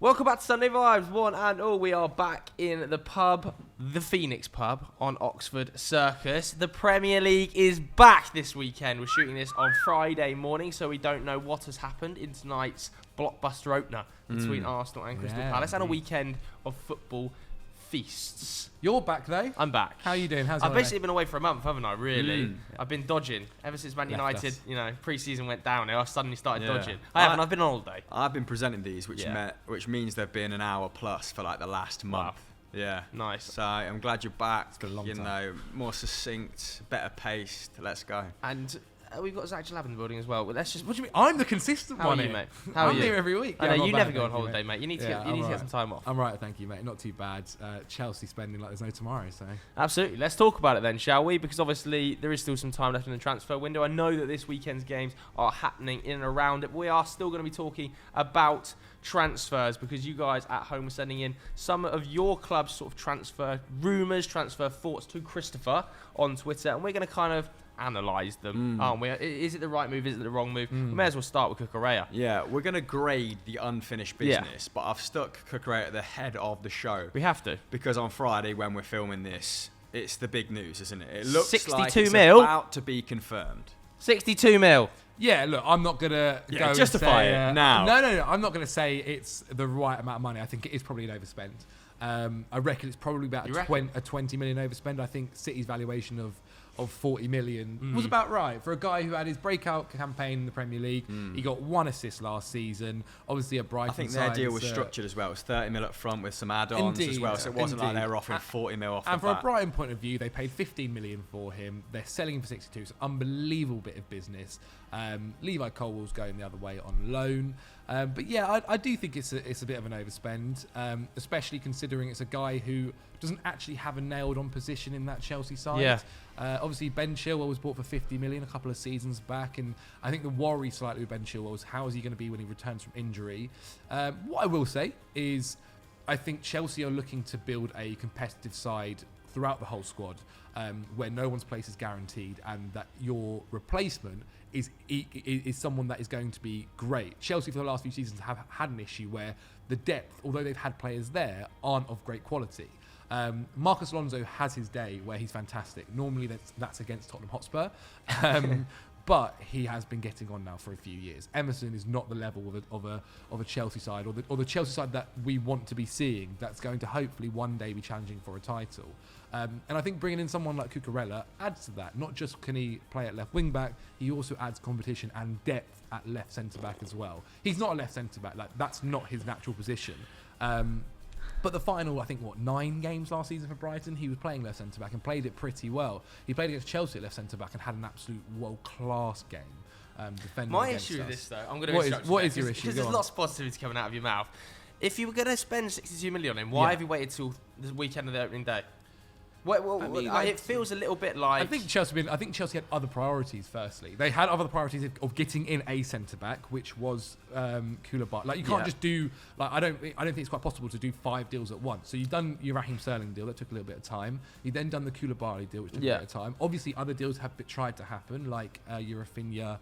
Welcome back to Sunday Vibes, one and all. We are back in the pub, the Phoenix pub on Oxford Circus. The Premier League is back this weekend. We're shooting this on Friday morning, so we don't know what has happened in tonight's blockbuster opener between Arsenal and Crystal Palace, and a weekend of football feasts. You're back though. I'm back. How are you doing? I've basically been away for a month, haven't I? Really? I've been dodging ever since Man United, pre-season went down. I suddenly started dodging. I've been on holiday. I've been presenting these, which means they've been an hour plus for like the last month. Wow. Yeah. Nice. So I'm glad you're back. It's been a long time. More succinct, better paced. Let's go. And we've got Zach Jalab in the building as well. Well, let's just. What do you mean? I'm the consistent How one are you, here. mate? How are you? I'm here every week. I know you never bad, go on thank you, holiday, mate. You need to Yeah, get some time off. I'm right, thank you, mate. Not too bad. Chelsea spending like there's no tomorrow, so. Absolutely. Let's talk about it then, shall we? Because obviously there is still some time left in the transfer window. I know that this weekend's games are happening in and around it. We are still going to be talking about transfers because you guys at home are sending in some of your club's sort of transfer rumours, transfer thoughts to Christopher on Twitter, and we're going to kind of analyse them, aren't we? Is it the right move? Is it the wrong move? We may as well start with Cucurella. Yeah, we're going to grade the unfinished business, but I've stuck Cucurella at the head of the show. We have to. Because on Friday, when we're filming this, it's the big news, isn't it? It looks 62 like it's mil. about to be confirmed. 62 mil. Yeah, look, I'm not going to go justify and say, it now. No, I'm not going to say it's the right amount of money. I think it is probably an overspend. I reckon it's probably about a 20 million overspend. I think City's valuation of 40 million was about right for a guy who had his breakout campaign in the Premier League. He got 1 assist last season. Obviously, a Brighton I think their deal was structured as well. It was 30 mil up front with some add-ons as well, so it wasn't like they were offering 40 mil off the bat. And from a Brighton point of view, they paid 15 million for him. They're selling him for 62. It's an unbelievable bit of business. Levi Colwell's going the other way on loan. But yeah, I do think it's a bit of an overspend, especially considering it's a guy who doesn't actually have a nailed-on position in that Chelsea side. Yeah. Obviously, Ben Chilwell was bought for 50 million a couple of seasons back, and I think the worry slightly with Ben Chilwell was how is he going to be when he returns from injury. What I will say is I think Chelsea are looking to build a competitive side throughout the whole squad, where no one's place is guaranteed, and that your replacement is someone that is going to be great. Chelsea for the last few seasons have had an issue where the depth, although they've had players there, aren't of great quality. Marcus Alonso has his day where he's fantastic. Normally that's against Tottenham Hotspur, but he has been getting on now for a few years. Emerson is not the level of a Chelsea side or the Chelsea side that we want to be seeing. That's going to hopefully one day be challenging for a title. And I think bringing in someone like Cucurella adds to that. Not just can he play at left wing back, he also adds competition and depth at left centre back as well. He's not a left centre back; that's not his natural position. But the final, I think, 9 games last season for Brighton, he was playing left centre back and played it pretty well. He played against Chelsea at left centre back and had an absolute world class game. Defending My against issue us. with this, though, I'm going to What is your issue? Because there's lots of positivity coming out of your mouth. If you were going to spend 62 million on him, why have you waited till the weekend of the opening day? It feels a little bit like... I think Chelsea had other priorities. Firstly, they had other priorities of getting in a centre back, which was Koulibaly. Like you can't just do. Like I don't think it's quite possible to do 5 deals at once. So you've done your Raheem Sterling deal that took a little bit of time. You've then done the Koulibaly deal, which took a bit of time. Obviously, other deals have tried to happen, like Rafinha,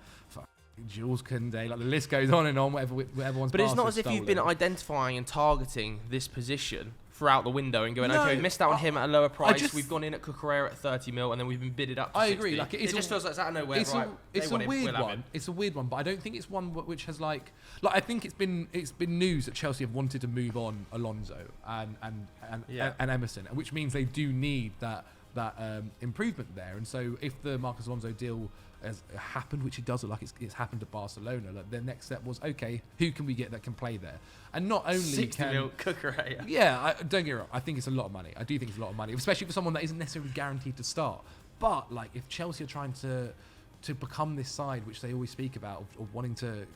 Jules Koundé. Like the list goes on and on. Whatever one's. But it's not as if you've been identifying and targeting this position throughout the window and going, okay, we missed out on him at a lower price. We've gone in at Cucurella at 30 mil, and then we've been bidded up to 60. I agree. Like it just feels like it's out of nowhere. It's a weird one. It's a weird one, but I don't think it's one which has like I think it's been news that Chelsea have wanted to move on Alonso and Emerson, which means they do need that improvement there. And so if the Marcus Alonso deal has happened, which it does look like it's happened to Barcelona, like their next step was, okay, who can we get that can play there? And not only 60 mil Cucurella. Yeah, don't get me wrong, I think it's a lot of money. I do think it's a lot of money, especially for someone that isn't necessarily guaranteed to start. But like if Chelsea are trying to become this side which they always speak about of wanting to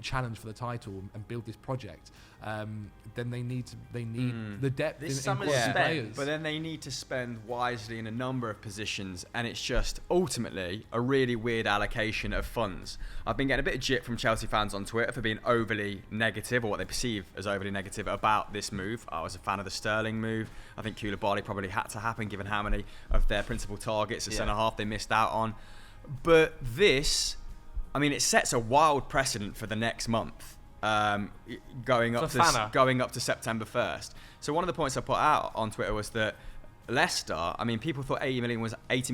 challenge for the title and build this project, then they need the depth in players. But then they need to spend wisely in a number of positions, and it's just ultimately a really weird allocation of funds. I've been getting a bit of jit from Chelsea fans on Twitter for being overly negative, or what they perceive as overly negative about this move. I was a fan of the Sterling move. I think Koulibaly probably had to happen given how many of their principal targets, centre-half, they missed out on. But this, I mean, it sets a wild precedent for the next month. going up Fofana. to September 1st. So one of the points I put out on Twitter was that Leicester, I mean, people thought 80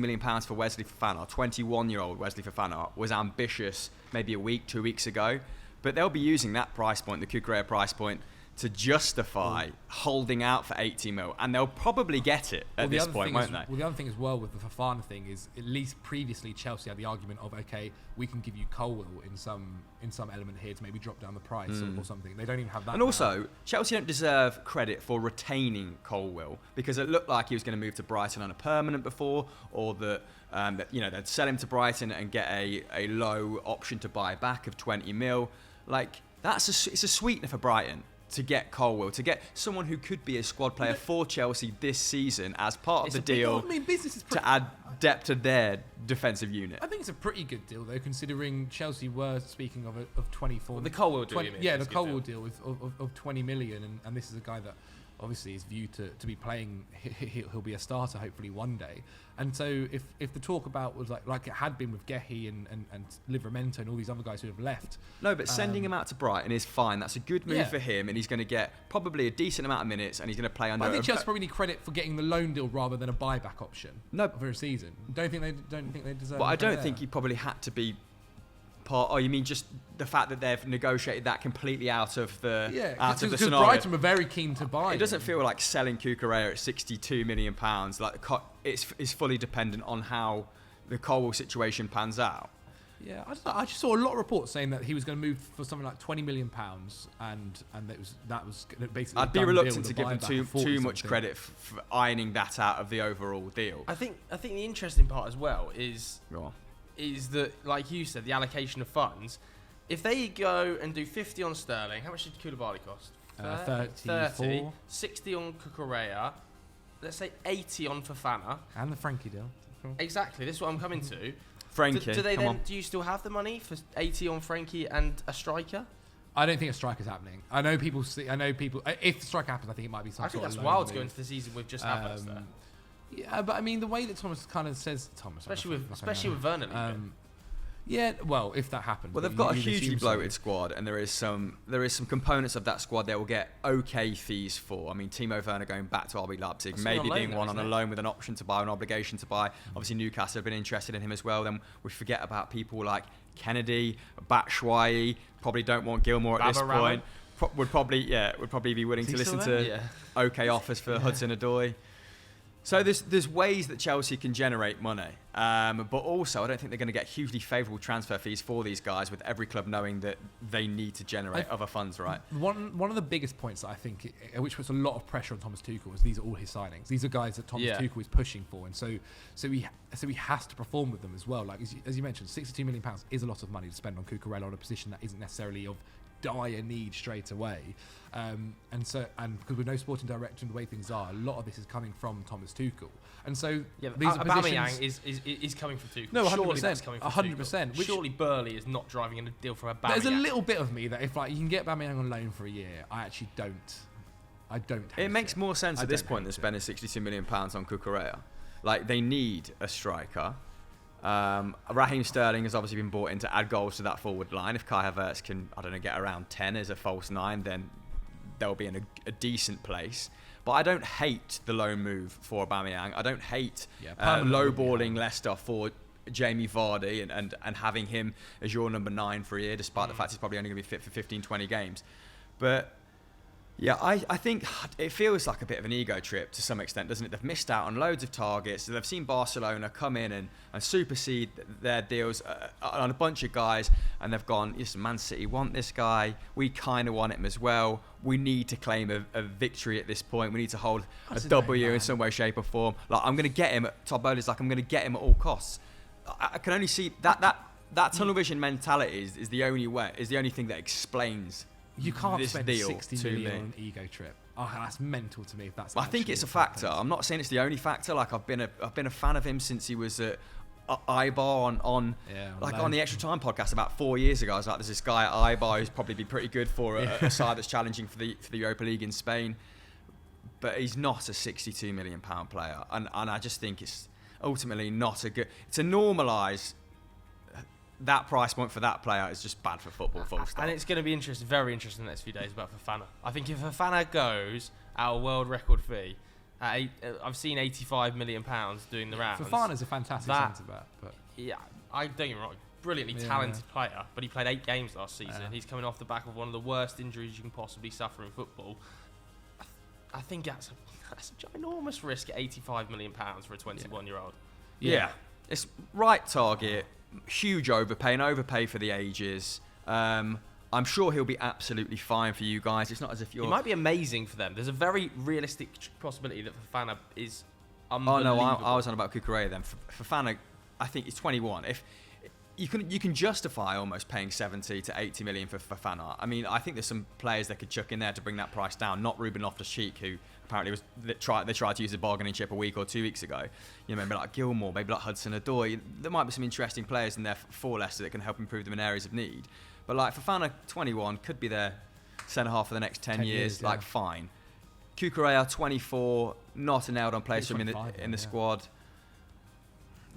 million pounds for Wesley Fofana. 21-year-old Wesley Fofana was ambitious maybe 2 weeks ago, but they'll be using that price point, the Cucurella price point, to justify holding out for 80 mil, and they'll probably get it at this point, won't they? Well, the other thing as well with the Fofana thing is, at least previously Chelsea had the argument of, okay, we can give you Colwill in some element here to maybe drop down the price or something. They don't even have that. And also, Chelsea don't deserve credit for retaining Colwill, because it looked like he was going to move to Brighton on a permanent before, or that they'd sell him to Brighton and get a low option to buy back of 20 mil. Like, it's a sweetener for Brighton to get Colwill, to get someone who could be a squad player for Chelsea this season as part of the deal, to add depth to their defensive unit. I think it's a pretty good deal, though, considering Chelsea were speaking of 24. Well, the Colwill deal, the Colwill deal of 20 million, and this is a guy that obviously is viewed to be playing. He'll be a starter hopefully one day. And so if the talk about was like it had been with Gehi and Livramento and all these other guys who have left. No, but sending him out to Brighton is fine. That's a good move for him, and he's going to get probably a decent amount of minutes, and he's going to play under. I think Chelsea probably need credit for getting the loan deal rather than a buyback option. No, for a season. Don't think they deserve. But I don't think he probably had to be part. Oh, you mean just the fact that they've negotiated that completely out of the scenario? Brighton were very keen to buy. It doesn't feel like selling Cucurella at £62 million. Like it's fully dependent on how the Colwill situation pans out. Yeah, I just saw a lot of reports saying that he was going to move for something like £20 million, and that was basically. I'd be reluctant to give him too much credit for ironing that out of the overall deal. I think the interesting part as well is that, like you said, the allocation of funds. If they go and do 50 on Sterling, how much did Koulibaly cost? 30, 60 on Cucurella, let's say 80 on Fofana. And the Frankie deal. Exactly, this is what I'm coming to. Frankie, do you still have the money for 80 on Frankie and a striker? I don't think a striker's happening. I know people. If the striker happens, I think it might be something. I think that's wild to go into the season with just Havertz there. Yeah, but I mean, the way that Thomas kind of says especially with Werner leaving. Yeah, well, if that happens. Well, they've got a hugely bloated squad, and there is some components of that squad they will get okay fees for. I mean, Timo Werner going back to RB Leipzig, maybe being one on a loan with an option to buy, an obligation to buy. Obviously, Newcastle have been interested in him as well. Then we forget about people like Kennedy, Batshuayi. Probably don't want Gilmore at this point. Would probably be willing to listen to okay offers for Hudson-Odoi. So there's ways that Chelsea can generate money, but also I don't think they're going to get hugely favourable transfer fees for these guys, with every club knowing that they need to generate other funds, right? One of the biggest points that I think, which puts a lot of pressure on Thomas Tuchel, is these are all his signings. These are guys that Thomas Tuchel is pushing for, and so he has to perform with them as well. Like as you mentioned, £62 million is a lot of money to spend on Cucurella on a position that isn't necessarily of dire need straight away, and because with no sporting director and the way things are, a lot of this is coming from Thomas Tuchel, and so these Aubameyang is coming from Tuchel. No, 100%, surely that's coming from 100%. Surely Burley is not driving in a deal for Aubameyang. There's a little bit of me that if you can get Aubameyang on loan for a year, I actually don't. It makes more sense at this point than spending £62 million on Cucurella. Like, they need a striker. Raheem Sterling has obviously been brought in to add goals to that forward line. If Kai Havertz can, get around 10 as a false 9, then they'll be in a decent place. But I don't hate the loan move for Aubameyang. I don't hate lowballing Leicester for Jamie Vardy and having him as your number 9 for a year, despite the fact he's probably only going to be fit for 15-20 games. But yeah, I think it feels like a bit of an ego trip to some extent, doesn't it? They've missed out on loads of targets. They've seen Barcelona come in and supersede their deals on a bunch of guys, and they've gone, yes, Man City want this guy. We kind of want him as well. We need to claim a victory at this point. We need to hold a W in some way, shape or form. Like, I'm going to get him. Todd Bowley's like, I'm going to get him at all costs. I can only see that tunnel vision mentality is the only way, is the only thing that explains. You can't this spend deal 60 to million me. on an ego trip. Oh, that's mental to me. If that's. I think it's a factor. I'm not saying it's the only factor. Like, I've been a fan of him since he was at Eibar on the Extra Time podcast about 4 years ago. I was like, there's this guy at Eibar who's probably be pretty good for a side that's challenging for the Europa League in Spain, but he's not a £62 million player, and I just think it's ultimately not a good. To normalise that price point for that player is just bad for football, full stop. And it's going to be interesting, very interesting the next few days about Fofana. I think if Fofana goes at a world record fee, I've seen £85 million doing the rounds. Fofana's a fantastic centre-back. But yeah, I don't get me wrong, brilliantly talented player, but he played 8 games last season. He's coming off the back of one of the worst injuries you can possibly suffer in football. I think that's a ginormous risk at £85 million for a 21-year-old. Yeah, it's right target, huge overpay for the ages. I'm sure he'll be absolutely fine for you guys. It's not as if you're... He might be amazing for them. There's a very realistic possibility that Fofana is unbelievable. Oh, no, I was on about Cucurella then. Fofana, I think he's 21. If you can justify almost paying 70 to 80 million for Fofana. I mean, I think there's some players they could chuck in there to bring that price down. Not Ruben Loftus-Cheek, who apparently they tried to use a bargaining chip a week or 2 weeks ago. You know, maybe like Gilmore, maybe like Hudson-Odoi. There might be some interesting players in there for Leicester that can help improve them in areas of need. But like Fofana, 21, could be their centre half for the next 10 years. Like fine. Cucurella, 24, not a nailed-on place for him in the squad.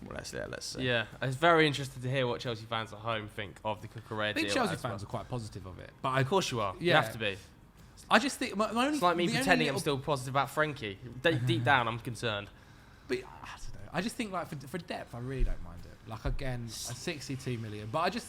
Well, let's see. Yeah, it's very interesting to hear what Chelsea fans at home think of the Cucurella I think deal. Chelsea fans are quite positive of it. But Of course you are. You have to be. I just think my only, It's like me pretending I'm still positive about Frankie. Deep down, I'm concerned. But I don't know. I just think like for depth, I really don't mind it. Like again, a 62 million. But I just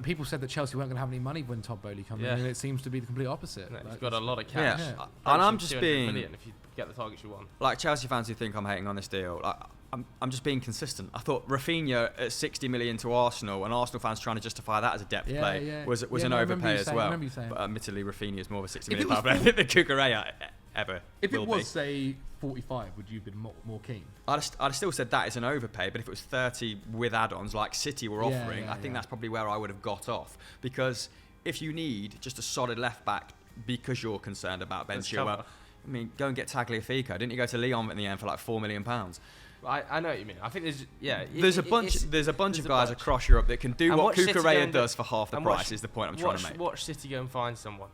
people said that Chelsea weren't going to have any money when Todd Bowley comes in, and it seems to be the complete opposite. No, like, he's got a lot of cash. Yeah. And I'm just being... million if you get the targets you want. Like Chelsea fans who think I'm hating on this deal, like, I'm just being consistent. I thought Rafinha at 60 million to Arsenal, and Arsenal fans trying to justify that as a depth play was an overpay as well. But admittedly, Rafinha is more of a 60 million player than Cucurella ever. If it was, say, 45, would you have been more keen? I'd have still said that is an overpay, but if it was 30 with add-ons like City were offering, I think that's probably where I would have got off. Because if you need just a solid left back because you're concerned about Ben Chilwell, I mean, go and get Tagliafico. Didn't you go to Lyon in the end for like £4 million? I know what you mean. I think there's a bunch of guys across Europe that can do what Cucurella does for half the price. Is the point I'm trying to make. Watch City go and find someone.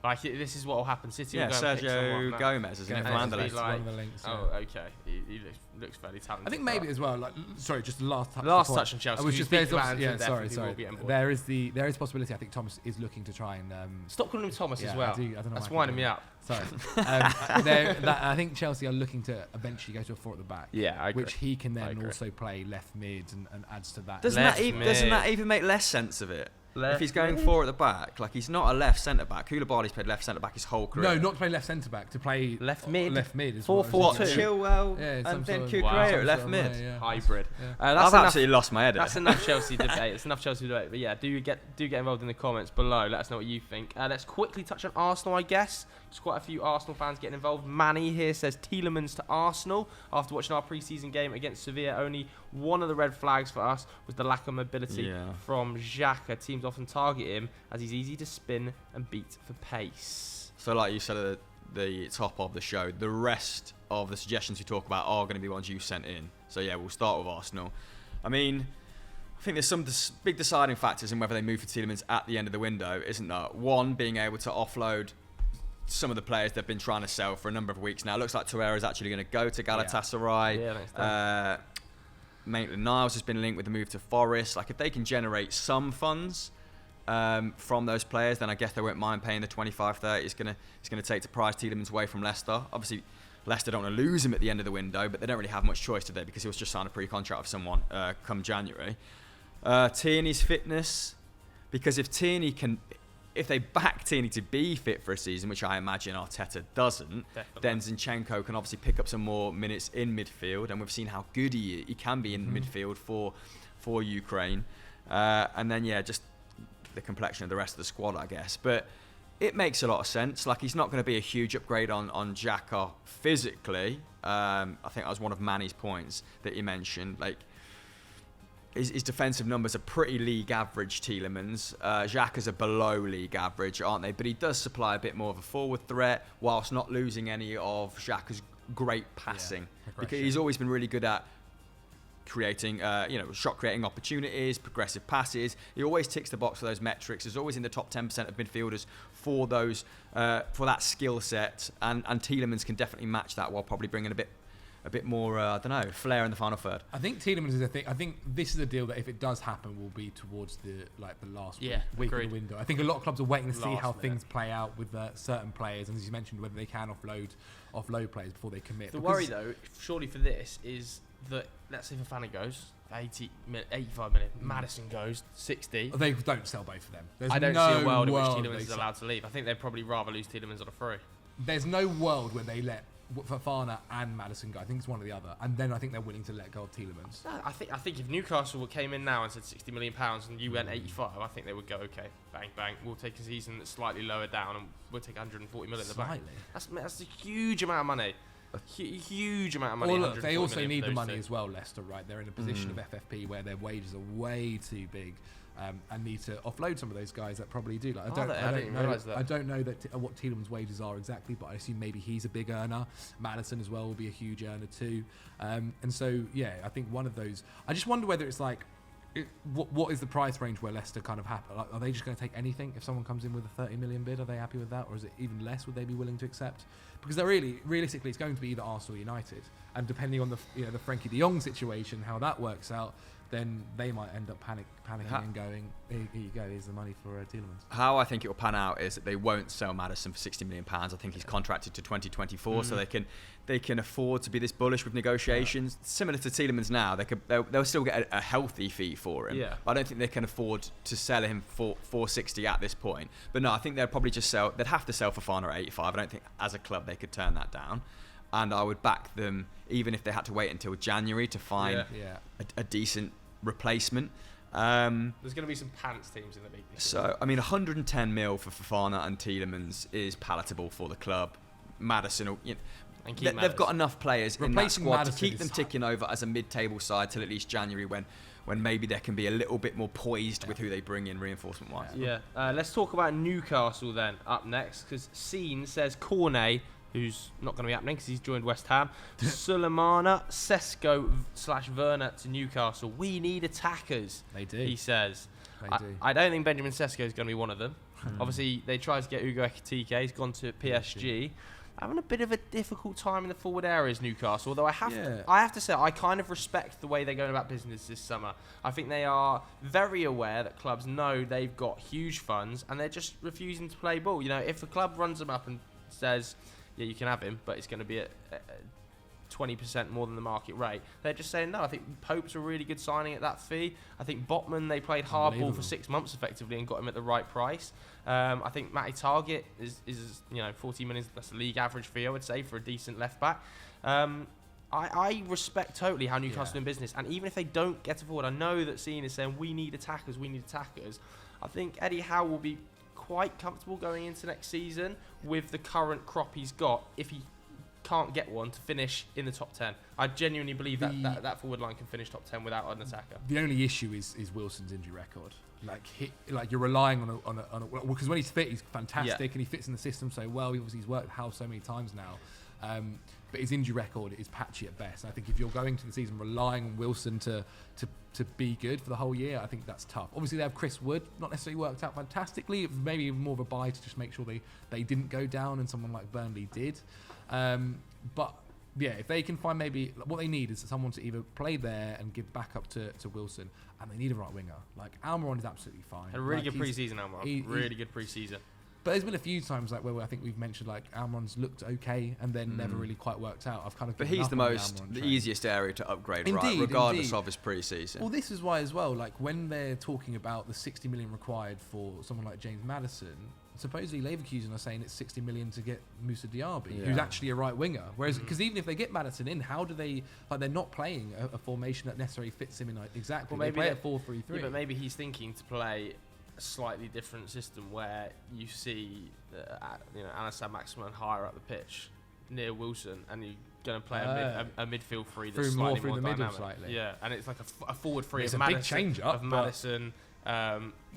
Like this is what will happen. City will go and pick Sergio someone. Gomez, isn't it? From Anderlecht. One of the links. Oh, okay. He looks fairly talented. I think maybe as well. Like, sorry, just the last touch. Touch on Chelsea. I was just sorry. There is possibility. I think Thomas is looking to try and stop calling him Thomas as well. I don't know. That's winding me up. Sorry. I think Chelsea are looking to eventually go to a 4 at the back. Yeah, I agree. Which he can then also play left mid and adds to that. Doesn't that even make less sense of it? If he's going 4 at the back, like he's not a left centre back. Koulibaly's played left centre back his whole career. No, not to play left centre back. To play left mid. Left mid is 4-4-2. Chilwell and then Cucurella at left mid. Hybrid. I've absolutely lost my head. That's enough Chelsea debate. It's enough Chelsea debate. But yeah, do get involved in the comments below. Let us know what you think. Let's quickly touch on Arsenal, I guess. There's quite a few Arsenal fans getting involved. Manny here says Tielemans to Arsenal. After watching our pre-season game against Sevilla, only one of the red flags for us was the lack of mobility from Xhaka. Teams often target him as he's easy to spin and beat for pace. So like you said at the top of the show, the rest of the suggestions we talk about are going to be ones you sent in. So yeah, we'll start with Arsenal. I mean, I think there's some big deciding factors in whether they move for Tielemans at the end of the window, isn't there? One, being able to offload some of the players they've been trying to sell for a number of weeks now. It looks like Torreira is actually going to go to Galatasaray. Maitland-Niles has been linked with the move to Forest. Like, if they can generate some funds from those players, then I guess they won't mind paying the 25-30 it's going to take to prize Tielemans away from Leicester. Obviously, Leicester don't want to lose him at the end of the window, but they don't really have much choice today because he was just signed a pre-contract with someone come January. Tierney's fitness, because if they back Tierney to be fit for a season, which I imagine Arteta doesn't, then Zinchenko can obviously pick up some more minutes in midfield, and we've seen how good he can be in midfield for Ukraine. And then, just the complexion of the rest of the squad, I guess. But it makes a lot of sense. Like, he's not going to be a huge upgrade on Xhaka physically. I think that was one of Manny's points that he mentioned. Like, his defensive numbers are pretty league average, Tielemans. Xhaka's are below league average, aren't they? But he does supply a bit more of a forward threat whilst not losing any of Xhaka's great passing. Because he's always been really good at creating, shot creating opportunities, progressive passes. He always ticks the box for those metrics. He's always in the top 10% of midfielders for those for that skill set. And Tielemans can definitely match that while probably bringing a bit a bit more, I don't know, flair in the final third. I think Tielemans is a thing. I think this is a deal that if it does happen, will be towards the last week of the window. I think a lot of clubs are waiting to see how things play out with certain players, and as you mentioned, whether they can offload players before they commit. The worry, though, surely for this is that, let's say Fofana goes 85 million, Maddison goes 60. They don't sell both of them. I don't see a world in which Tielemans is allowed to leave. I think they'd probably rather lose Tielemans on a free. There's no world where they let Fofana and Maddison go. I think it's one or the other, and then I think they're willing to let go of Tielemans. I think if Newcastle came in now and said £60 million and you went 85, I think they would go, okay, bang bang, we'll take a season that's slightly lower down and we'll take 140 million in the bank. That's a huge amount of money. A huge amount of money. Well, look, they also need the money as well, Leicester, right? They're in a position of FFP where their wages are way too big, and need to offload some of those guys that probably do. Like, I don't know what Tielemans' wages are exactly, but I assume maybe he's a big earner. Maddison as well will be a huge earner too. And so, yeah, I think one of those. I just wonder whether it's like, what is the price range where Leicester kind of happy? Like, are they just going to take anything if someone comes in with a 30 million bid? Are they happy with that, or is it even less? Would they be willing to accept? Because they're realistically, it's going to be either Arsenal or United, and depending on the Frankie De Jong situation, how that works out, then they might end up panicking and going, here you go, here's the money for Tielemans. How I think it will pan out is that they won't sell Maddison for £60 million. I think he's contracted to 2024, so they can afford to be this bullish with negotiations. Similar to Tielemans now, they'll still get a healthy fee for him. Yeah. I don't think they can afford to sell him for 460 at this point. But no, I think they'll probably just sell. They'd have to sell Fofana at 85. I don't think as a club they could turn that down. And I would back them even if they had to wait until January to find a decent replacement. There's going to be some pants teams in the league this year. So, I mean, 110 mil for Fofana and Tielemans is palatable for the club. Maddison, they've got enough players in that squad Maddison to keep them ticking over as a mid-table side till at least January when maybe they can be a little bit more poised with who they bring in reinforcement-wise. Yeah. Let's talk about Newcastle then up next, because Scene says Cornet, who's not going to be happening because he's joined West Ham, Sulemana, Sesko / Werner to Newcastle. We need attackers, they do. He says. They do. I don't think Benjamin Sesko is going to be one of them. Obviously, they tried to get Ugo Ekitike. He's gone to PSG. Having a bit of a difficult time in the forward areas, Newcastle. Although I have to say, I kind of respect the way they're going about business this summer. I think they are very aware that clubs know they've got huge funds and they're just refusing to play ball. If a club runs them up and says, yeah, you can have him, but it's going to be at 20% more than the market rate, they're just saying no. I think Pope's a really good signing at that fee. I think Botman, they played hardball for 6 months effectively and got him at the right price. I think Matty Target is 40 million. That's a league average fee, I would say, for a decent left back. I respect totally how Newcastle do business, and even if they don't get forward, I know that Scene is saying we need attackers. I think Eddie Howe will be quite comfortable going into next season with the current crop he's got if he can't get one to finish in the top 10. I genuinely believe that forward line can finish top 10 without an attacker. The only issue is Wilson's injury record. You're relying on a because when he's fit, he's fantastic and he fits in the system so well. He's worked with Howe so many times now, but his injury record is patchy at best. And I think if you're going to the season relying on Wilson to be good for the whole year, I think that's tough. Obviously, they have Chris Wood, not necessarily worked out fantastically. Maybe more of a buy to just make sure they didn't go down, and someone like Burnley did. But yeah, if they can find maybe what they need is someone to either play there and give back up to Wilson, and they need a right winger. Like Almiron is absolutely fine. A really good pre-season, Almiron. Really good pre-season. But there's been a few times where I think we've mentioned Almiron's looked okay and then never really quite worked out. I've kind of. But he's the easiest area to upgrade, right? Regardless of his pre-season. Well, this is why as well. Like when they're talking about the 60 million required for someone like James Maddison, supposedly Leverkusen are saying it's 60 million to get Moussa Diaby, who's actually a right winger. Whereas, because even if they get Maddison in, how do they? They're not playing a formation that necessarily fits him in exactly. Well, maybe they play a 4-3-3. Yeah, but maybe he's thinking to play a slightly different system where you see Anas Maximin higher up the pitch near Wilson, and you're going to play a midfield three that's slightly more dynamic. Slightly. Yeah, and it's like a forward three of Madison, big change up, Madison,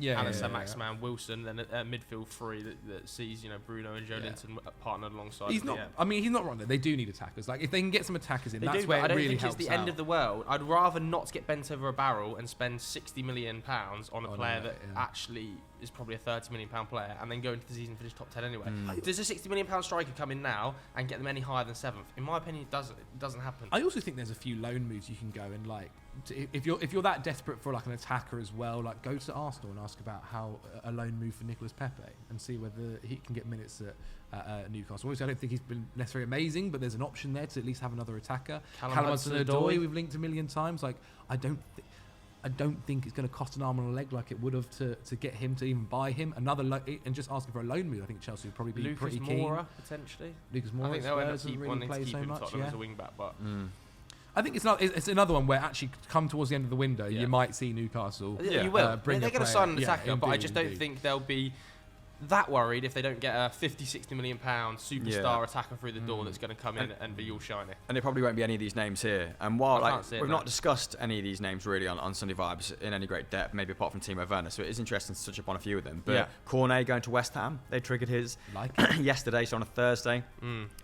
Alisson, Maximan, Wilson, then a midfield three that sees Bruno and Joe Linton partnered alongside. He's not. I mean, he's not wrong there. They do need attackers. Like if they can get some attackers in, they that's do, where but it really I don't think helps it's the end of the world. I'd rather not get bent over a barrel and spend £60 million on a player that actually is probably a £30 million player, and then go into the season and finish top 10 anyway. Does a £60 million striker come in now and get them any higher than 7th? In my opinion, it doesn't happen. I also think there's a few loan moves you can go and like. If you're that desperate for like an attacker as well, like go to Arsenal and ask about how a loan move for Nicolas Pepe and see whether he can get minutes at Newcastle. Obviously, I don't think he's been necessarily amazing, but there's an option there to at least have another attacker. Callum Hudson-Odoi, we've linked a million times. Like I don't think it's going to cost an arm and a leg like it would have to get him to even buy him and just asking for a loan move. I think Chelsea would probably be pretty keen. Lucas Moura potentially. Lucas Moura, I think they'll end up really wanting to keep so him much. Tottenham as a wing back, but. I think it's another one where actually come towards the end of the window, you might see Newcastle. You will. They're going to sign an attacker, indeed, but I just don't think they'll be that worried if they don't get a 50-60 million pound superstar attacker through the door that's going to come in and be all shiny. And there probably won't be any of these names here. And while we've not discussed discussed any of these names really on Sunday Vibes in any great depth, maybe apart from Timo Werner, so it is interesting to touch upon a few of them. But Cornet going to West Ham, they triggered his yesterday, so on a Thursday.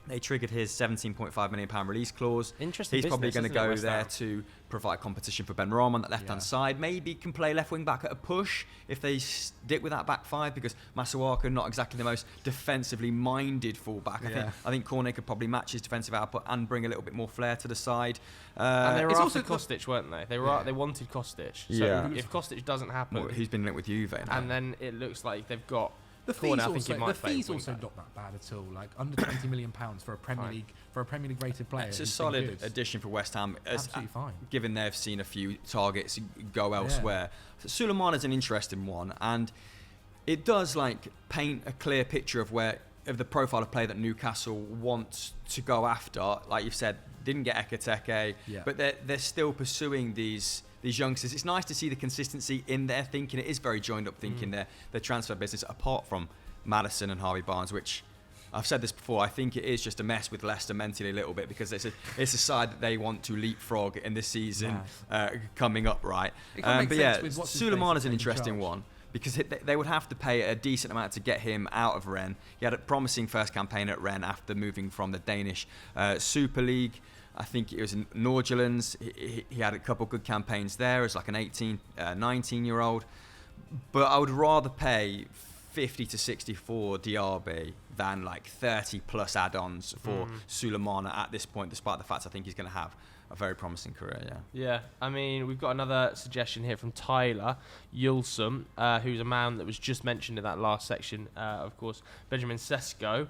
They triggered his £17.5 million release clause. Interesting. He's probably going to go there to provide competition for Ben Rama on that left-hand side. Maybe can play left wing back at a push if they stick with that back five, because Masuaku not exactly the most defensively minded fullback. I think Cornet could probably match his defensive output and bring a little bit more flair to the side. And they were after Kostic, weren't they? They wanted Kostic. So if Kostic doesn't happen, he's been linked with Juve now. And then it looks like they've got. The fees also not that bad at all. Like under £20 million for a Premier League rated player. It's a solid addition for West Ham. Absolutely fine. Given they've seen a few targets go elsewhere. So Suleiman is an interesting one, and it does paint a clear picture of the profile of player that Newcastle wants to go after. Like you've said, didn't get Ekateke, but they're still pursuing these youngsters. It's nice to see the consistency in their thinking. It is very joined up thinking, their transfer business, apart from Maddison and Harvey Barnes, which I've said this before, I think it is just a mess with Leicester mentally a little bit, because it's a side that they want to leapfrog in this season coming up, right? But Suleiman is an interesting one, because they would have to pay a decent amount to get him out of Rennes. He had a promising first campaign at Rennes after moving from the Danish Super League. I think it was in Norgelands. He had a couple good campaigns there as like an 18, 19-year-old. But I would rather pay 50 to 60 for Diaby than 30 plus add-ons for Suleiman at this point, despite the fact I think he's going to have a very promising career. Yeah, I mean, we've got another suggestion here from Tyler Yulsum, who's a man that was just mentioned in that last section, of course, Benjamin Sesko.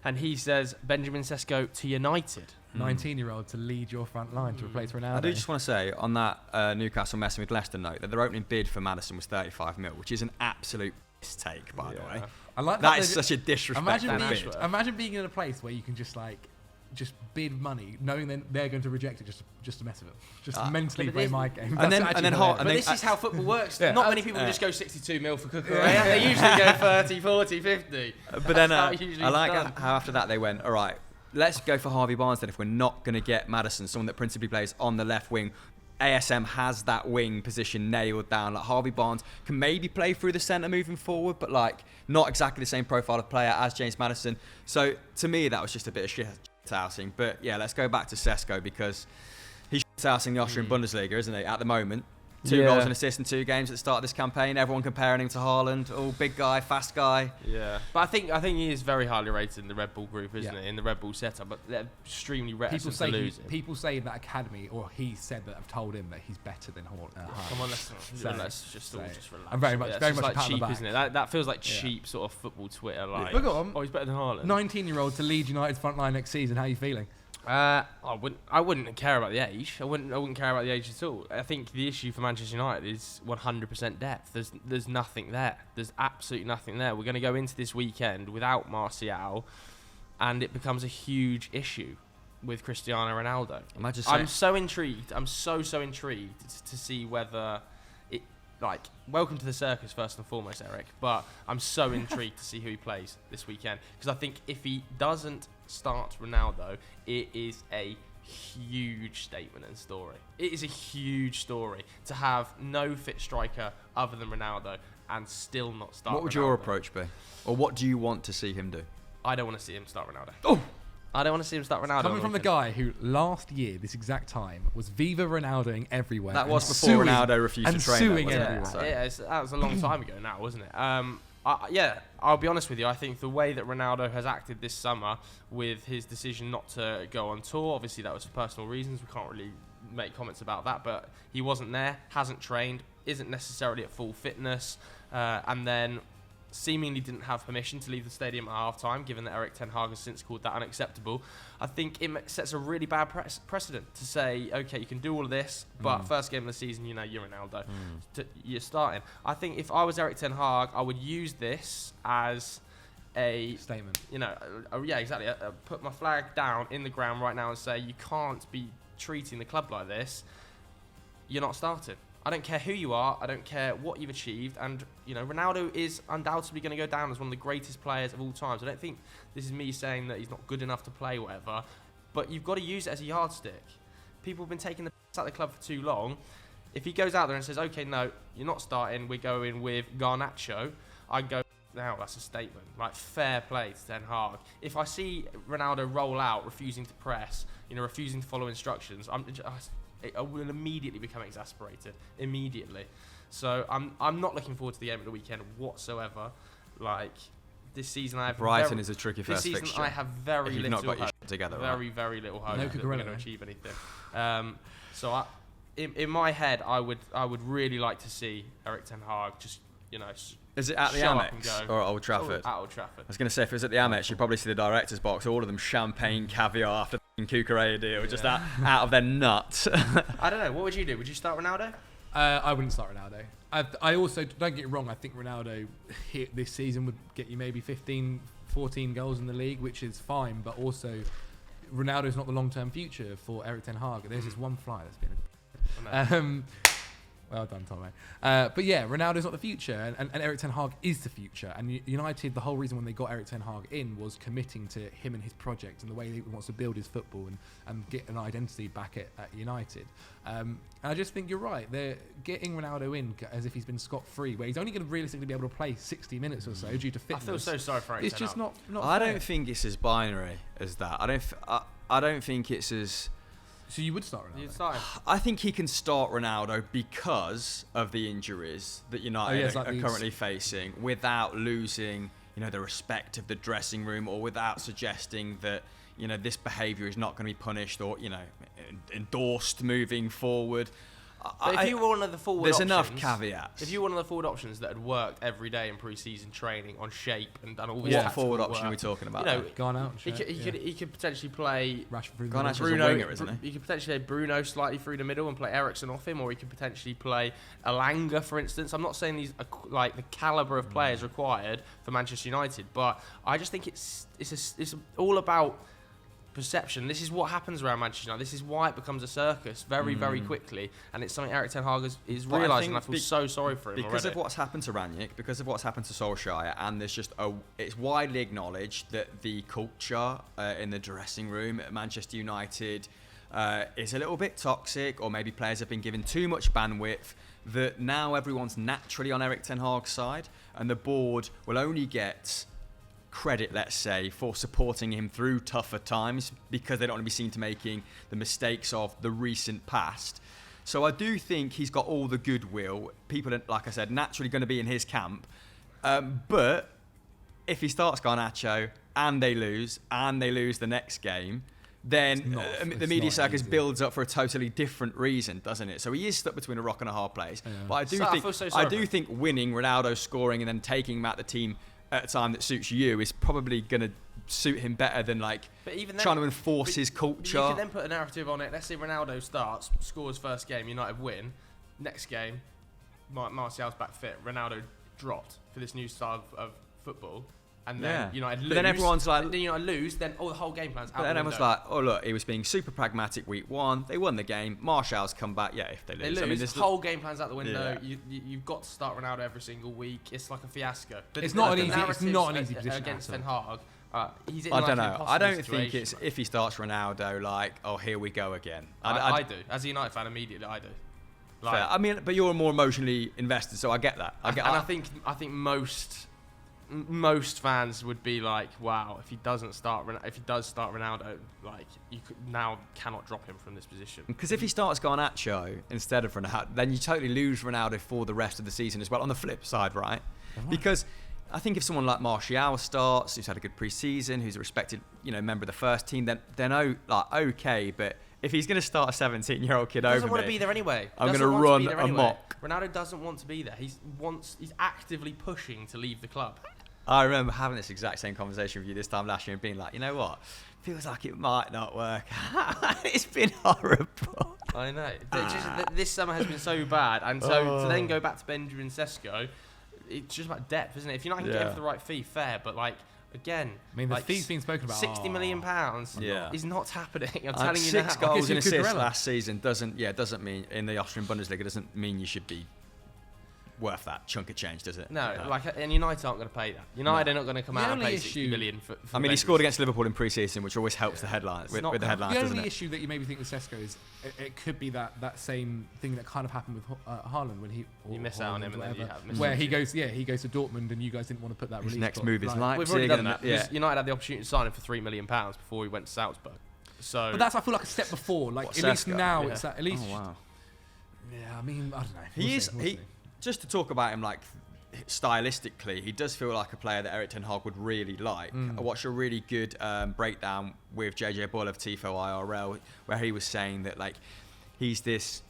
And he says, Benjamin Sesko to United. 19-year-old to lead your front line to replace Ronaldo. I do just want to say, on that Newcastle messing with Leicester note, that their opening bid for Maddison was 35 mil, which is an absolute piss take, by the way. I like that is such a disrespectful bid. Imagine being in a place where you can just bid money, knowing then they're going to reject it just to mess with it, just mentally play my game. But this is how football works. Not many people just go 62 mil for Cucurella. They usually go 30, 40, 50. But then I like how after that they went, all right, let's go for Harvey Barnes then if we're not going to get Maddison, someone that principally plays on the left wing. ASM has that wing position nailed down. Harvey Barnes can maybe play through the centre moving forward, but not exactly the same profile of player as James Maddison. So to me, that was just a bit of shit-housing. But yeah, let's go back to Sesko, because he's shit-housing the Austrian Bundesliga, isn't he, at the moment? 2 goals and assists in 2 games at the start of this campaign. Everyone comparing him to Haaland. Oh, big guy, fast guy. Yeah, but I think he is very highly rated in the Red Bull group, isn't he? In the Red Bull setup, but they're extremely reticent to lose him. People say in that academy, or he said that have told him that he's better than Haaland. Come on, let's just relax. I'm very much cheap, isn't it? That feels like cheap sort of football Twitter. He's better than Haaland. 19-year-old to lead United's front line next season. How are you feeling? I wouldn't care about the age. I wouldn't care about the age at all. I think the issue for Manchester United is 100% depth. There's nothing there. There's absolutely nothing there. We're going to go into this weekend without Martial, and it becomes a huge issue with Cristiano Ronaldo. I'm so intrigued. I'm so intrigued to see whether it welcome to the circus first and foremost, Eric. But I'm so intrigued to see who he plays this weekend, because I think if he doesn't start Ronaldo, it is a huge statement and story. It is a huge story to have no fit striker other than Ronaldo and still not start. What would Ronaldo. your approach be, or what do you want to see him do? I don't want to see him start Ronaldo. Oh, I don't want to see him start Ronaldo. Coming from the guy who last year, this exact time, was Viva Ronaldoing everywhere. that was before Ronaldo refused to train. suing That, everyone. wasn't it? That was a long time ago now, wasn't it? Yeah, I'll be honest with you. I think the way that Ronaldo has acted this summer with his decision not to go on tour, obviously that was for personal reasons. We can't really make comments about that, but he wasn't there, hasn't trained, isn't necessarily at full fitness, and then seemingly didn't have permission to leave the stadium at half-time, given that Erik ten Hag has since called that unacceptable. I think it sets a really bad precedent to say, okay, you can do all of this, but first game of the season, you're Ronaldo. You're starting. I think if I was Erik ten Hag, I would use this as a statement. Yeah, exactly. Put my flag down in the ground right now and say, you can't be treating the club like this. You're not starting. I don't care who you are. I don't care what you've achieved. And, Ronaldo is undoubtedly going to go down as one of the greatest players of all time. So I don't think this is me saying that he's not good enough to play, whatever. But you've got to use it as a yardstick. People have been taking the piss out of the club for too long. If he goes out there and says, okay, no, you're not starting, we're going with Garnacho, I'd go, now that's a statement. Like, fair play to Ten Hag. If I see Ronaldo roll out, refusing to press, refusing to follow instructions, I will immediately become exasperated. Immediately. So I'm not looking forward to the game of the weekend whatsoever. Like, this season I have Brighton is a tricky first this season fixture. I have very if you've little not got your hope. shit together, Very, very little hope No that we're going to Cucurella. achieve anything. So in my head, I would really like to see Erik ten Hag just, Is it at the show up and Amex go. or at Old Trafford? At Old Trafford. I was going to say, if it was at the Amex, you'd probably see the director's box, all of them champagne, caviar after the Cucurella deal, just out of their nuts. I don't know. What would you do? Would you start Ronaldo? I wouldn't start Ronaldo. I also, don't get it wrong, I think Ronaldo hit this season would get you maybe 15, 14 goals in the league, which is fine, but also Ronaldo's not the long-term future for Erik ten Hag. There's this one fly that's been... Well done, Tommy. But yeah, Ronaldo's not the future, and Erik ten Hag is the future. And United, the whole reason when they got Erik ten Hag in was committing to him and his project and the way he wants to build his football and get an identity back at United. And I just think you're right. They're getting Ronaldo in as if he's been scot-free, where he's only going to realistically be able to play 60 minutes or so due to I fitness. feel so sorry for Erik It's ten just Hag. not I fair. don't think it's as binary as that. I don't think it's as... So you would start Ronaldo? You'd start him. I think he can start Ronaldo because of the injuries that United are currently facing, without losing, the respect of the dressing room, or without suggesting that, this behaviour is not going to be punished or, endorsed moving forward. But if you were one of the forward there's options, enough caveats. If you were one of the forward options that had worked every day in pre-season training on shape and done all this What tactical forward work, option are we talking about? Gone out. he could potentially play Rashford. Garnacho's a Bruno. winger, isn't he? He could potentially play Bruno slightly through the middle and play Eriksen off him, or he could potentially play Elanga, for instance. I'm not saying these are like the caliber of players required for Manchester United, but I just think it's all about perception. This is what happens around Manchester United. This is why it becomes a circus very, very quickly, and it's something Erik ten Hag is But I realising. think I feel so sorry for him because already. of what's happened to Rangnick, because of what's happened to Solskjaer, and there's just it's widely acknowledged that the culture in the dressing room at Manchester United is a little bit toxic, or maybe players have been given too much bandwidth, that now everyone's naturally on Erik ten Hag's side, and the board will only get credit, let's say, for supporting him through tougher times, because they don't want to be seen to making the mistakes of the recent past. So I do think he's got all the goodwill. People are, like I said, naturally going to be in his camp. But if he starts Garnacho and they lose the next game, then the media circus builds up for a totally different reason, doesn't it? So he is stuck between a rock and a hard place. Yeah. But I do think winning, Ronaldo scoring, and then taking him out the team at a time that suits you is probably going to suit him better than trying to enforce his culture. You can then put a narrative on it. Let's say Ronaldo starts, scores first game, United win. Next game, Martial's back fit. Ronaldo dropped for this new style of football. And then United lose. But then everyone's like... Then United lose, then the whole game plan's out. But then everyone's like, oh look, he was being super pragmatic week one. They won the game. Martial's come back. Yeah, if they lose. They lose. This whole game plan's out the window. Yeah. You've got to start Ronaldo every single week. It's like a fiasco. It's not an easy position against at Ten all. Hag. He's in I like don't an know. impossible I don't situation, think it's bro. if he starts Ronaldo, like, oh, here we go again. I do. As a United fan, immediately I do. Like, fair. I mean, but you're more emotionally invested, so I get that. I think most fans would be like, wow, if he does start Ronaldo, like now cannot drop him from this position. Because if he starts Garnacho instead of Ronaldo, then you totally lose Ronaldo for the rest of the season as well. On the flip side, right? Because I think if someone like Martial starts, who's had a good pre-season, who's a respected, member of the first team, then okay. But if he's going to start a 17-year-old kid over me, doesn't want to be there anyway. I'm going to run amok. Ronaldo doesn't want to be there. He's actively pushing to leave the club. I remember having this exact same conversation with you this time last year and being like, you know what? Feels like it might not work. It's been horrible. I know. This summer has been so bad. And so to then go back to Benjamin Sesko, it's just about depth, isn't it? If United can get him for the right fee, fair. But, again, I mean, the fee's been spoken about. £60 million is not happening. I'm telling you now. 6 goals and assists Cucurella last season doesn't mean, in the Austrian Bundesliga, doesn't mean you should be worth that chunk of change, does it? No, and United aren't going to pay that. United are not going to come out and pay 60 million for I mean, he scored against Liverpool in pre-season, which always helps the headlines with the headlines, the doesn't only it? issue that you maybe think with Sesko is it could be that same thing that kind of happened with Haaland when you miss out on him, and then you have where he goes to Dortmund, and you guys didn't want to put that His release. next move is Leipzig. We've already done that. United had the opportunity to sign him for £3 million before he went to Salzburg. So, but that's, I feel like, a step before. Like at least now it's at least. Oh, wow. Yeah, I mean, I don't know. We'll see. Just to talk about him, stylistically, he does feel like a player that Erik Ten Hag would really like. I watched a really good breakdown with JJ Bull of Tifo IRL, where he was saying that he's this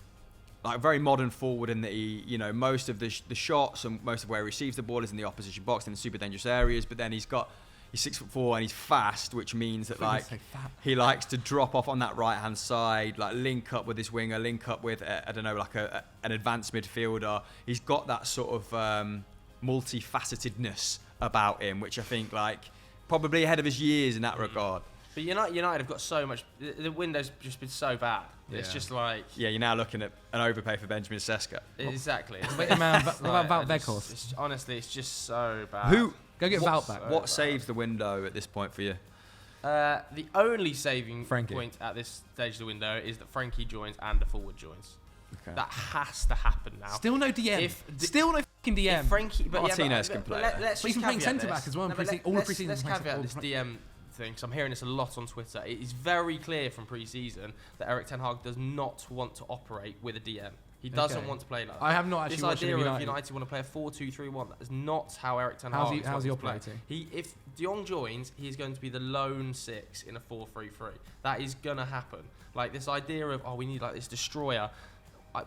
very modern forward in that he, most of the shots and most of where he receives the ball is in the opposition box in the super dangerous areas, but then he's 6'4" and he's fast, which means that he likes to drop off on that right hand side, link up with his winger, link up with an advanced midfielder. He's got that sort of multifacetedness about him, which I think probably ahead of his years in that regard. But United have got so much. The window's just been so bad. It's just you're now looking at an overpay for Benjamin Sesko. Exactly. What about Weghorst? Honestly, it's just so bad. Go get Wout back. What saves the window at this point for you? The only saving Frankie. point at this stage of the window is that Frankie joins and a forward joins. Okay. That has to happen now. Still no DM. Still no fucking DM. If Frankie, Martinez can play. Let's he's been playing centre back as well. Let's caveat this DM thing, because I'm hearing this a lot on Twitter. It is very clear from pre-season that Erik Ten Hag does not want to operate with a DM. He doesn't want to play like that. I have not actually watched this idea of United want to play a 4-2-3-1. That is not how Erik Ten Hag How's he operating? If De Jong joins, he is going to be the lone 6 in a 4-3-3. That is going to happen. This idea of, we need this destroyer.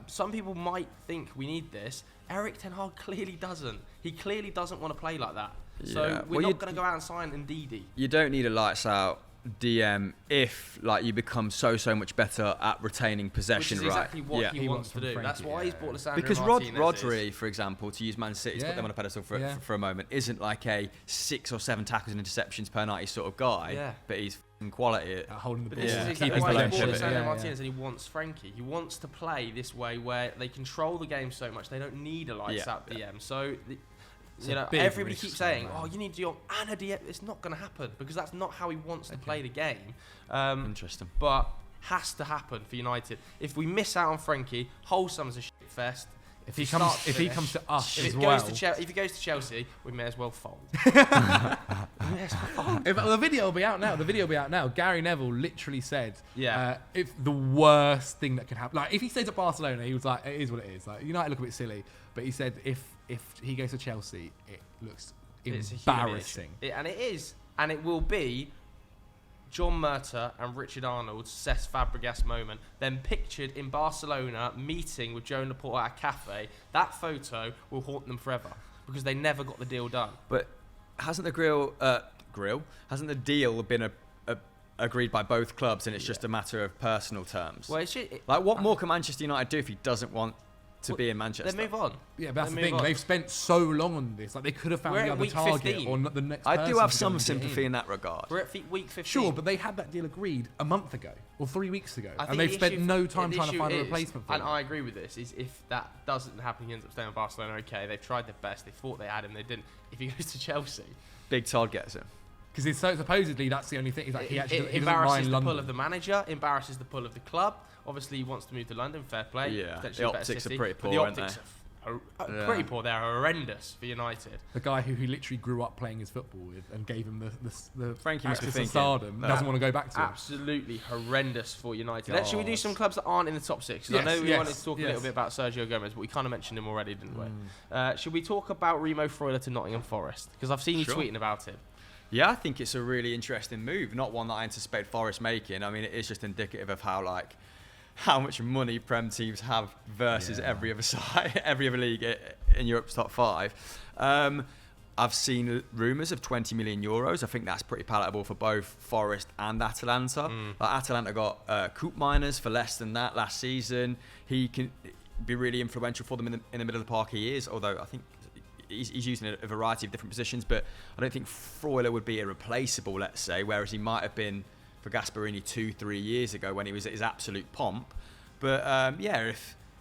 Some people might think we need this. Erik Ten Hag clearly doesn't. He clearly doesn't want to play like that. So we're not going to go out and sign Ndidi. You don't need a lights out DM if you become so much better at retaining possession, which is exactly what he wants to do. Frankie, that's why he's bought Lisandro because Martinez. Rodri, for example, to use Man City, to put them on a pedestal for a moment, isn't a 6 or 7 tackles and interceptions per night sort of guy, but he's quality at holding the ball. This is exactly keeping why the he bought pivot. Lisandro Martinez, and he wants Frankie. He wants to play this way where they control the game so much they don't need a lights out DM. So everybody keeps saying, you need De Jong and a DM. It's not going to happen because that's not how he wants to play the game. Interesting. But has to happen for United. If we miss out on Frankie, whole summer's a shit fest. If he comes to us if as it well. If he goes to Chelsea, we may as well fold. The video will be out now. Gary Neville literally said, Yeah. if the worst thing that could happen, if he stays at Barcelona, he was like, it is what it is. United look a bit silly, but he said if he goes to Chelsea, it looks embarrassing. And it is, and it will be. John Murta and Richard Arnold's Cesc Fabregas moment, then pictured in Barcelona meeting with Joan Laporte at a cafe. That photo will haunt them forever because they never got the deal done. But hasn't the deal been agreed by both clubs, and it's just a matter of personal terms? Well, what more can Manchester United do if he doesn't want to be in Manchester? Then move on. Yeah, but that's the thing. They've spent so long on this. They could have found the other target 15. or the next. I do have some sympathy in that regard. We're at week 15. Sure, but they had that deal agreed a month ago or 3 weeks ago, and they've spent no time trying to find a replacement for him. And I agree with this. Is if that doesn't happen, he ends up staying in Barcelona. Okay, they've tried their best. They thought they had him. They didn't. If he goes to Chelsea, Big Todd gets him. Because supposedly that's the only thing. He embarrasses doesn't mind the London. pull of the manager, embarrasses the pull of the club. Obviously, he wants to move to London. Fair play. Yeah, Potentially the a better optics are city, pretty but poor, the aren't optics they? are pretty poor. They're horrendous for United. The guy who literally grew up playing his football with and gave him the Frankie must be access to thinking, stardom doesn't want to go back to it. Absolutely horrendous for United. God. Should we do some clubs that aren't in the top 6? 'Cause Yes, I know we yes, wanted to talk a yes. little bit about Sergio Gomez, but we kind of mentioned him already, didn't we? Should we talk about Remo Freuler to Nottingham Forest? Because I've seen you Sure. tweeting about it. Yeah, I think it's a really interesting move. Not one that I anticipate Forest making. I mean, it is just indicative of how much money Prem teams have versus every other side, every other league in Europe's top 5. I've seen rumours of 20 million euros. I think that's pretty palatable for both Forest and Atalanta. Like Atalanta got Coop Miners for less than that last season. He can be really influential for them in the middle of the park. He is, although I think he's using a variety of different positions, but I don't think Freuler would be irreplaceable, let's say, whereas he might have been for Gasperini 2-3 years ago when he was at his absolute pomp. But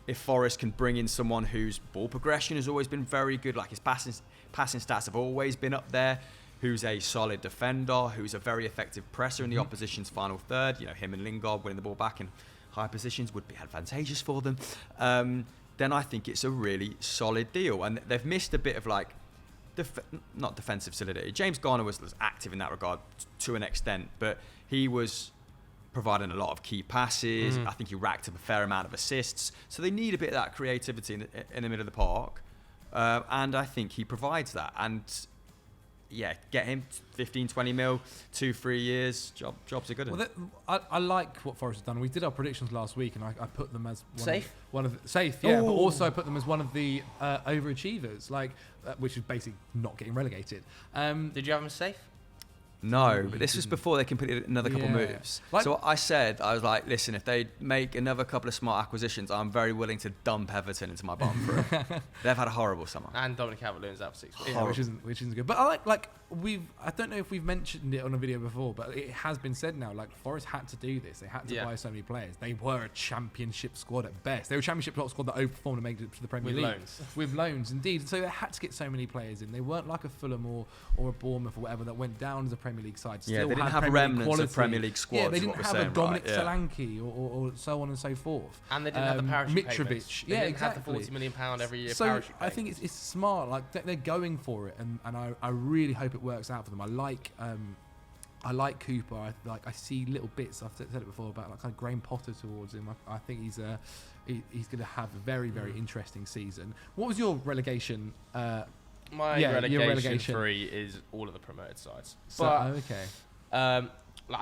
if Forest can bring in someone whose ball progression has always been very good, like his passing stats have always been up there, who's a solid defender, who's a very effective presser in the opposition's final third, him and Lingard winning the ball back in high positions would be advantageous for them, then I think it's a really solid deal. And they've missed a bit of not defensive solidity. James Garner was active in that regard to an extent, but he was providing a lot of key passes. I think he racked up a fair amount of assists. So they need a bit of that creativity in the middle of the park. And I think he provides that. And get him 15, 20 mil, 2-3 years. Job's a good one. Well, I like what Forest has done. We did our predictions last week, and I put them as Safe? Safe, yeah. But also I put them as one of the overachievers, which is basically not getting relegated. Did you have him safe? No, but this was before they completed another couple Yeah. moves. Like- So I was like, listen, if they make another couple of smart acquisitions, I'm very willing to dump Everton into my bottom 3. They've had a horrible summer. And Dominic Calvert-Lewin's out for 6 weeks. Yeah, which isn't good. But I I don't know if we've mentioned it on a video before, but it has been said now. Forest had to do this. They had to buy so many players. They were a championship squad at best. They were a championship squad that overperformed and made it to the Premier With League loans. with loans, indeed. So they had to get so many players in. They weren't like a Fulham or a Bournemouth or whatever that went down as a Premier League side. Yeah, Still they didn't had have Premier League remnants quality. of Premier League squads. Yeah, they is didn't what have we're a saying, Dominic right? Yeah. Solanke or so on and so forth. And they didn't have the parachute Mitrovic. payments. They Yeah, didn't have the exactly. £40 million every year So parachute I think it's smart. They're going for it, and I really hope it works out for them. I like Cooper. I see little bits. I've said it before about kind of Graham Potter towards him. I think he's going to have a very very interesting season. What was your relegation? My your relegation 3 is all of the promoted sides. Okay. I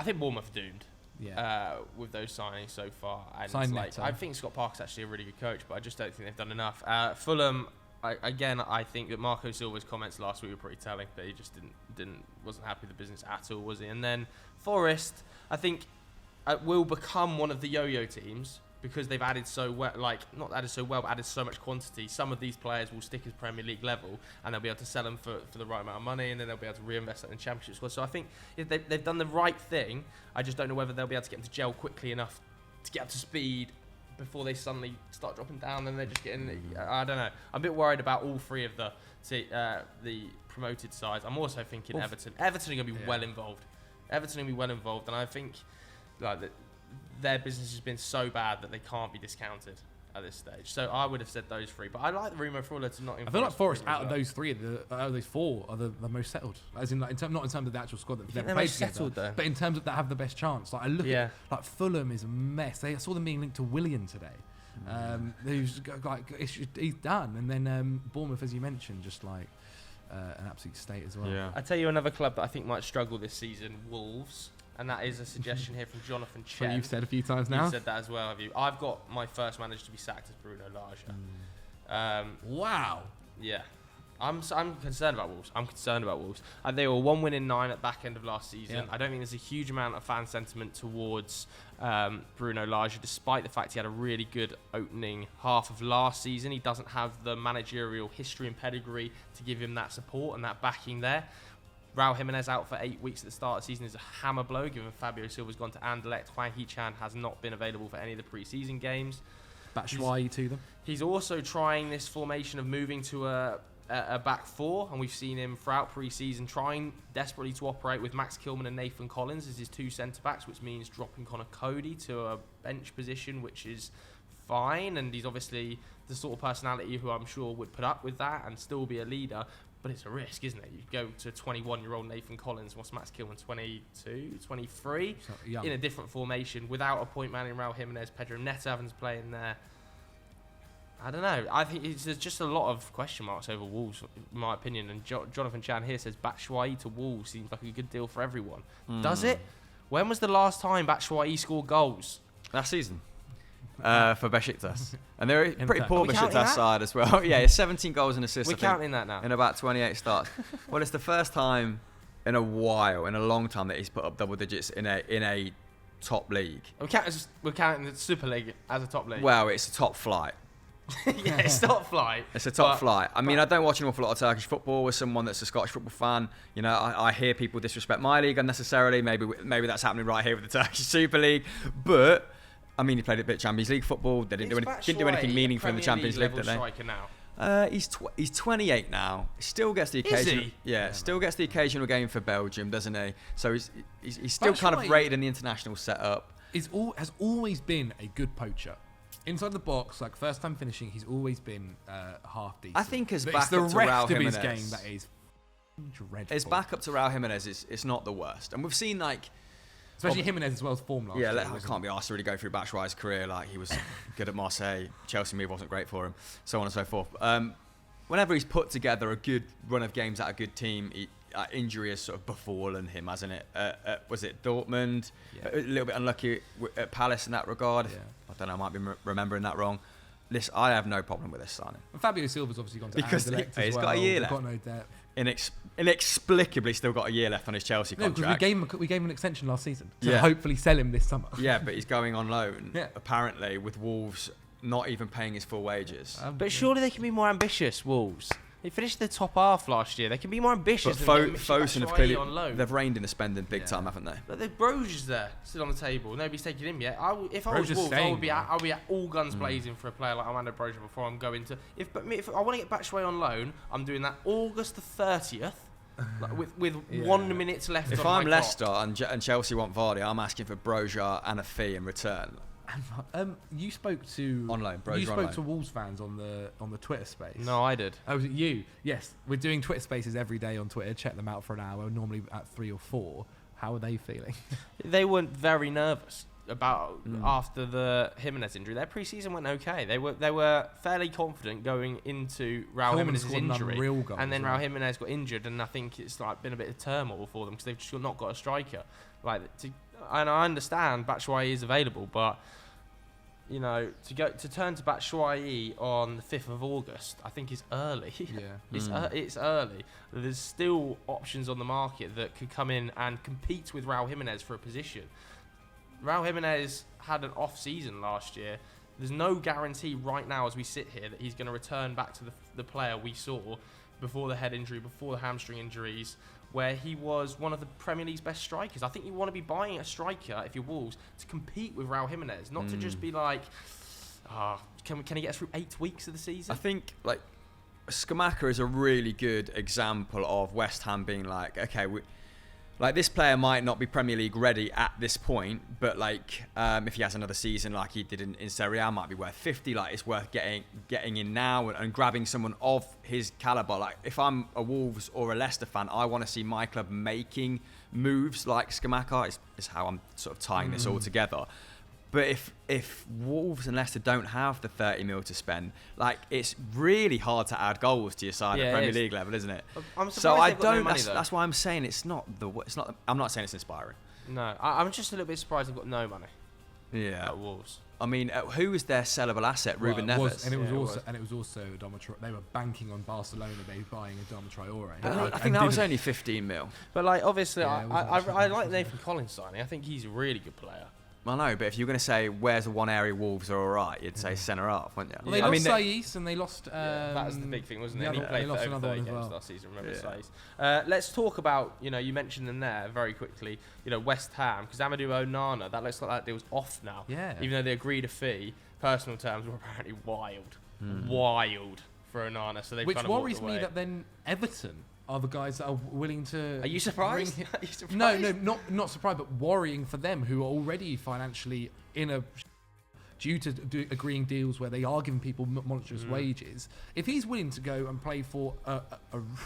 think Bournemouth are doomed. Yeah. With those signings so far, and Signed Neto. I think Scott Parker's actually a really good coach, but I just don't think they've done enough. Fulham, I think that Marco Silva's comments last week were pretty telling. That he just wasn't happy with the business at all, was he? And then Forest, I think, will become one of the yo-yo teams because they've added so well, not added so well, but added so much quantity. Some of these players will stick as Premier League level, and they'll be able to sell them for the right amount of money, and then they'll be able to reinvest that in Championship squad. So I think if they've done the right thing. I just don't know whether they'll be able to get them to gel quickly enough to get up to speed before they suddenly start dropping down and they're just getting. I don't know. I'm a bit worried about all 3 of the promoted sides. I'm also thinking Everton. Everton are going to be well involved. Everton are going to be well involved, and I think their business has been so bad that they can't be discounted at this stage. So I would have said those 3, but I like the Remo Freuler to not. I feel like Forest out of those 3, out of those 4, are the most settled. As in, not in terms of the actual squad that they've they're played most together, settled, though? but in terms of that have the best chance. I look at Fulham is a mess. I saw them being linked to Willian today. Who's he's done, and then Bournemouth, as you mentioned, just an absolute state as well. Yeah. I tell you another club that I think might struggle this season: Wolves. And that is a suggestion here from Jonathan Chen. You've said a few times now. You've said that as well, have you? I've got my first manager to be sacked as Bruno Lage. Wow. Yeah. I'm concerned about Wolves. They were 1 win in 9 at the back end of last season. Yeah. I don't think there's a huge amount of fan sentiment towards Bruno Lage, despite the fact he had a really good opening half of last season. He doesn't have the managerial history and pedigree to give him that support and that backing there. Raul Jimenez out for 8 weeks at the start of the season is a hammer blow, given Fabio Silva's gone to Anderlecht. Hwang Hee-chan has not been available for any of the pre-season games. Batshuayi to them. He's also trying this formation of moving to a a back four, and we've seen him throughout pre-season trying desperately to operate with Max Kilman and Nathan Collins as his two centre-backs, which means dropping Connor Cody to a bench position, which is fine, and he's obviously the sort of personality who I'm sure would put up with that and still be a leader, but it's a risk, isn't it? You go to 21-year-old Nathan Collins, what's Max Kilman, 22, 23, in a different formation without a point man in Raul Jimenez, Pedro Neto playing there. I don't know. I think there's just a lot of question marks over Wolves, in my opinion. And Jonathan Chan here says Batshuayi to Wolves seems like a good deal for everyone. Does it? When was the last time Batshuayi scored goals? Last season. For Besiktas. And they're a pretty poor Besiktas side as well. Yeah, it's 17 goals and assists. We're counting that now. In about 28 starts. Well, it's the first time in a long time, that he's put up double digits in a top league. We're counting the Super League as a top league. Well, it's a top flight. Yeah, it's top flight. It's a top flight. I mean, I don't watch an awful lot of Turkish football. As someone that's a Scottish football fan, you know, I hear people disrespect my league unnecessarily. Maybe that's happening right here with the Turkish Super League. But I mean, he played a bit of Champions League football. They didn't do anything meaningful in the Champions League, did they? Now? He's 28 now. Still gets the occasional. Yeah, still gets the occasional game for Belgium, doesn't he? So he's still kind of rated in the international setup. Has always been a good poacher. Inside the box, like first time finishing, he's always been half decent. I think his but backup to Raul Jimenez. the rest of his game that is dreadful. His backup to Raul Jimenez is not the worst, and we've seen especially Jimenez as well as form last year. I can't be asked to really go through Batshuayi's career. Like, he was good at Marseille, Chelsea move wasn't great for him, so on and so forth. Whenever he's put together a good run of games at a good team, injury has sort of befallen him, hasn't it? Was it Dortmund? Yeah. A little bit unlucky at Palace in that regard. Yeah. I don't know, I might be remembering that wrong. Listen, I have no problem with this signing. And Fabio Silva's obviously gone to because he's got a year left. Got no depth. Inexplicably still got a year left on his Chelsea contract. Because we gave him an extension last season to hopefully sell him this summer. Yeah, but he's going on loan, apparently, with Wolves not even paying his full wages. But surely they can be more ambitious, Wolves. They finished the top half last year. They can be more ambitious. But Fosun have clearly on loan. They've reined in the spending big time, haven't they? But the Brogues there, still on the table. Nobody's taken him yet. If I was Wolves, I'll be at all guns blazing for a player like Armando Broja before I'm going to. If I want to get Batshuayi on loan, I'm doing that August the 30th. With 1 minute left. If I'm Leicester and Chelsea want Vardy, I'm asking for Broja and a fee in return. You spoke to Wolves fans on the Twitter space. No, I did. Oh, was it you? Yes, we're doing Twitter spaces every day on Twitter. Check them out for an hour. Normally at 3 or 4. How are they feeling? They weren't very nervous about after the Jimenez injury. Their pre-season went okay. They were fairly confident going into Raul Jimenez's injury, and then Raul Jimenez got injured, and I think it's been a bit of turmoil for them because they've just not got a striker. And I understand Batshuayi is available, but you know, to turn to Batshuayi on the 5th of August, I think is early. Yeah, it's early. There's still options on the market that could come in and compete with Raul Jimenez for a position. Raul Jimenez had an off season last year. There's no guarantee right now as we sit here that he's going to return back to the player we saw before the head injury, before the hamstring injuries, where he was one of the Premier League's best strikers. I think you want to be buying a striker, if you're Wolves, to compete with Raul Jimenez, not to just be like, can he get us through 8 weeks of the season? I think, Scamacca is a really good example of West Ham being like, okay, this player might not be Premier League ready at this point, but if he has another season like he did in Serie A, might be worth 50. It's worth getting in now and grabbing someone of his caliber. If I'm a Wolves or a Leicester fan, I want to see my club making moves like Scamacca. Is how I'm sort of tying this all together. But if Wolves and Leicester don't have the 30 mil to spend, it's really hard to add goals to your side at Premier League level, isn't it? I'm surprised that's why I'm saying it's not. I'm not saying it's inspiring. No, I'm just a little bit surprised they've got no money. Yeah. At Wolves. I mean, who is their sellable asset? Ruben Neves. It was also Adama Traore. They were banking on Barcelona maybe buying Adama Traore. I think that was only 15 mil. But obviously, I like Nathan Collins signing. I think he's a really good player. I know, but if you're going to say where's the one area Wolves are all right, you'd say centre half, wouldn't you? Well, they lost Saiss and they lost. That was the big thing, wasn't it? He played for over 30 games last season. Remember Saiss? Let's talk about, you mentioned them there very quickly. West Ham, because Amadou Onana, that looks like that deal's off now. Yeah. Even though they agreed a fee, personal terms were apparently wild. for Onana, so they've Which kind of walked worries me away. that then Everton are the guys that are willing to. Are you surprised? bring him- Are you surprised? No, not surprised, but worrying for them who are already financially in a due to agreeing deals where they are giving people monstrous wages. If he's willing to go and play for a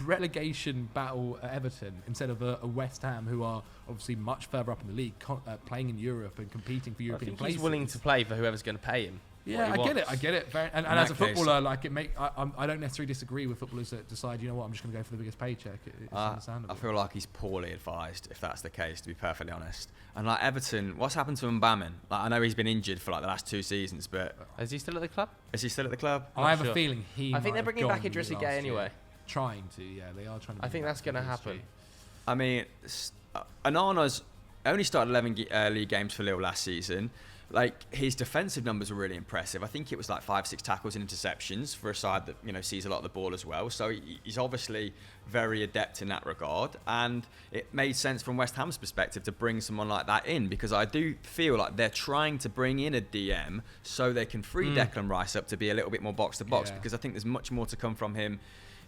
relegation battle at Everton instead of a West Ham, who are obviously much further up in the league, playing in Europe and competing for I European think places, he's willing to play for whoever's going to pay him. Yeah, what he I get it. And as a that case- footballer, like I don't necessarily disagree with footballers that decide, you know what, I'm just going to go for the biggest paycheck. It's understandable. I feel like he's poorly advised, if that's the case, to be perfectly honest. And like Everton, what's happened to Aubameyang? Like, I know he's been injured for like the last 2 seasons, but Is he still at the club? is he still at the club? I have sure. a feeling he. I think they're might have bringing back gone Idrissa last Gueye year. anyway. Trying to, yeah, they are trying to. I think that's going to happen. I mean, Onana's only started 11 league games for Lille last season. Like, his defensive numbers were really impressive. I think it was like 5-6 tackles and interceptions for a side that, you know, sees a lot of the ball as well. So he's obviously very adept in that regard. And it made sense from West Ham's perspective to bring someone like that in, because I do feel like they're trying to bring in a DM so they can free Declan Rice up to be a little bit more box to box, because I think there's much more to come from him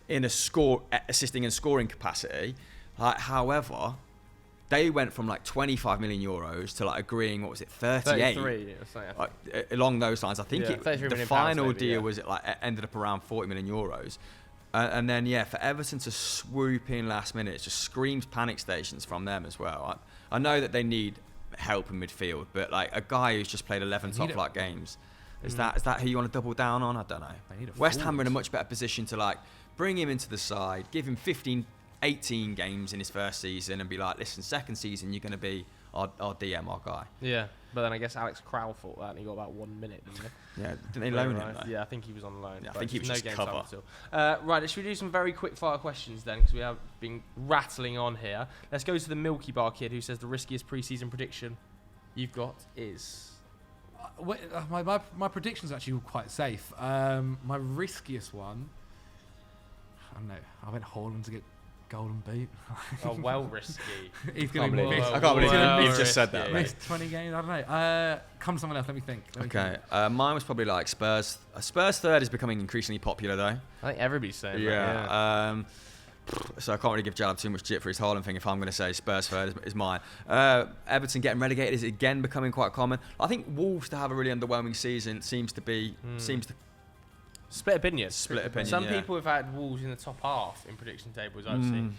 in a assisting and scoring capacity. However, they went from like 25 million euros to like agreeing, what was it, 38? 33 or something. Along those lines. I think Yeah, 33 the million final pounds maybe, deal yeah. was like ended up around 40 million euros. And then, yeah, for Everton to swoop in last minute, it just screams panic stations from them as well. I know that they need help in midfield, but like a guy who's just played 11 top flight games, is that who you want to double down on? I don't need know. a West Ham are forward. in a much better position to like bring him into the side, give him 18 games in his first season and be like, listen, second season you're going to be our DM, our guy. Yeah, but then I guess Alex Crowell thought that and he got about 1 minute, didn't he? Yeah, didn't they loan him Right. though? Yeah, I think he was on loan. Yeah, I but think he was no just game cover. time still. Right, should we do some very quick fire questions then, because we have been rattling on here. Let's go to the Milky Bar kid who says the riskiest preseason prediction you've got is... My predictions actually were quite safe. My riskiest one, I don't know. I went Haaland to get golden boot. Oh, well risky. He's I going to miss. can't believe Well you've just said that, risky. mate. Missed 20 games. I don't know. Come to someone else. Let me think. Okay, mine was probably like Spurs. Spurs third is becoming increasingly popular though. I think everybody's saying that. Yeah. So I can't really give Jalab too much shit for his Haaland thing if I'm going to say Spurs third is mine. Everton getting relegated is again becoming quite common. I think Wolves to have a really underwhelming season seems to Split opinion. Some yeah. people have had Wolves in the top half in prediction tables I've seen.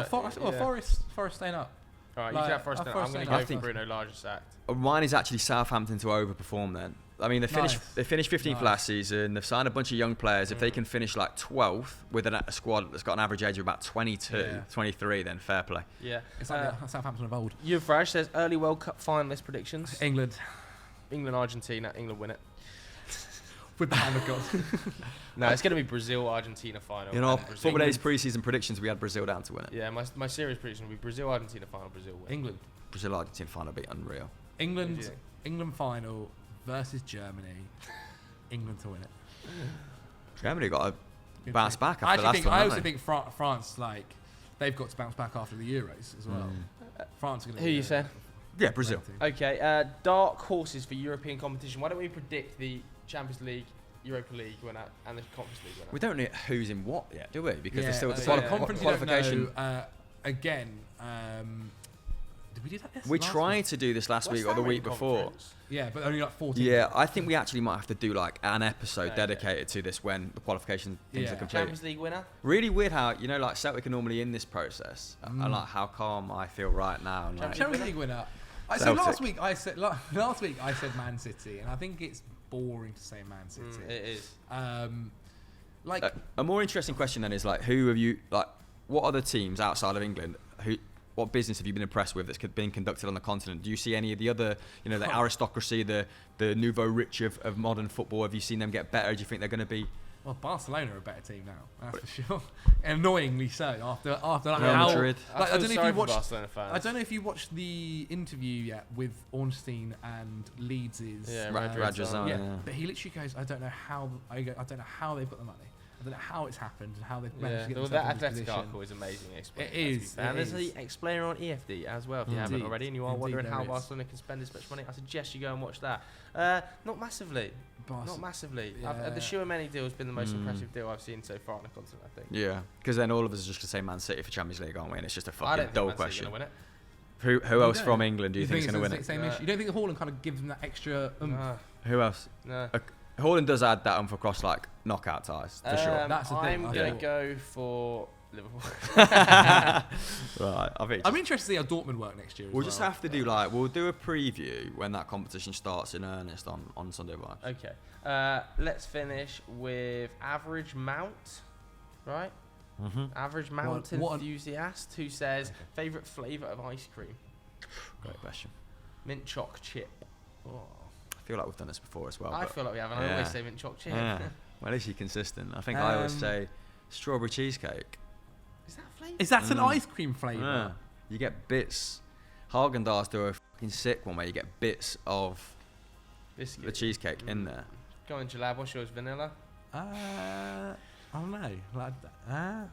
Forest staying up. All right, Like, you should have Forest. I'm Forest going to I go for think- Bruno Lage sacked. Mine is actually Southampton to overperform then. I mean, Nice. they finished 15th Nice. last season. They've signed a bunch of young players. If they can finish like 12th with a squad that's got an average age of about 22, 23, then fair play. Yeah. It's like the Southampton of old. Yuvraj says early World Cup finalist predictions. England England, Argentina. England win it. with the hand of God. No, it's going to be Brazil, Argentina final. You know, and Brazil. Football Days preseason predictions, we had Brazil down to win it. Yeah, my series prediction will be Brazil, Argentina final, Brazil win. England. Brazil Argentina final be unreal. England final versus Germany. England to win it. Germany got to bounce back I after last time. I haven't also they? think France, like, they've got to bounce back after the Euros as well. France are going to. Who you said? Yeah, Brazil. Okay, dark horses for European competition. Why don't we predict the Champions League, Europa League winner, and the Conference League winner? We don't know who's in what yet, do we? Because there's still oh, the yeah. Conference qualification. You don't know, again, did we do that? We last tried week? to do this last West week or the Ham week in before. conference. Yeah, but only like 14. Yeah, I think we actually might have to do like an episode Okay. dedicated to this when the qualification things Yeah. are complete. Champions League winner? Really weird how, you know, like Celtic are normally in this process, and like how calm I feel right now. And, like, Champions League winner. So Celtic. last week I said Man City, and I think it's boring to say Man City. It is. Like a more interesting question then is like, who have you like? What other teams outside of England? What business have you been impressed with that's been conducted on the continent? Do you see any of the other, you know, the aristocracy, the nouveau rich of modern football? Have you seen them get better? Do you think they're going to be? Well, Barcelona are a better team now, that's for sure. Annoyingly so. After like Real how, Madrid. like, I don't know if you watched. Barcelona fans. I don't know if you watched the interview yet with Ornstein and Leeds's. Yeah, Radrazan, yeah. yeah. But he literally goes, I don't know how they've got the money. I don't know how it's happened and how they've Yeah, managed to get well, themselves that in this Athletic position. article is amazingly explained. It is, And it there's is. an explainer on EFD as well, if you haven't Indeed. already, and you are Indeed wondering there how is. Barcelona can spend this much money. I suggest you go and watch that. Not massively. Not massively. Yeah. The Tielemans deal has been the most impressive deal I've seen so far on the continent, I think. Yeah, because then all of us are just going to say Man City for Champions League, aren't we? And it's just a I fucking don't dull think Man City are question. going to win it. Who else from England do you think is going to win it's it? the same No. issue? You don't think Haaland kind of gives them that extra No. Who else? No. Haaland does add that for cross like knockout ties for sure. That's the thing, I'm I going thought. to go for Liverpool. Right, I think. I'm interested to see how Dortmund work next year. We'll just have to do we'll do a preview when that competition starts in earnest on Sunday vibes. Okay. Let's finish with Average Mount, right? Average Mount enthusiast who says favourite flavour of ice cream. Great question. Mint choc chip. Oh. I feel like we've done this before as well. I but feel like we haven't. I always say mint choc chip. yeah. Well, at least you're consistent. I think I always say strawberry cheesecake. Is that flavour? Is that an ice cream flavour? Yeah. You get bits. Haagen-Dazs do a fucking sick one where you get bits of Biscuit. the cheesecake in there. Go on, Jalab. What's yours? Vanilla? I don't know.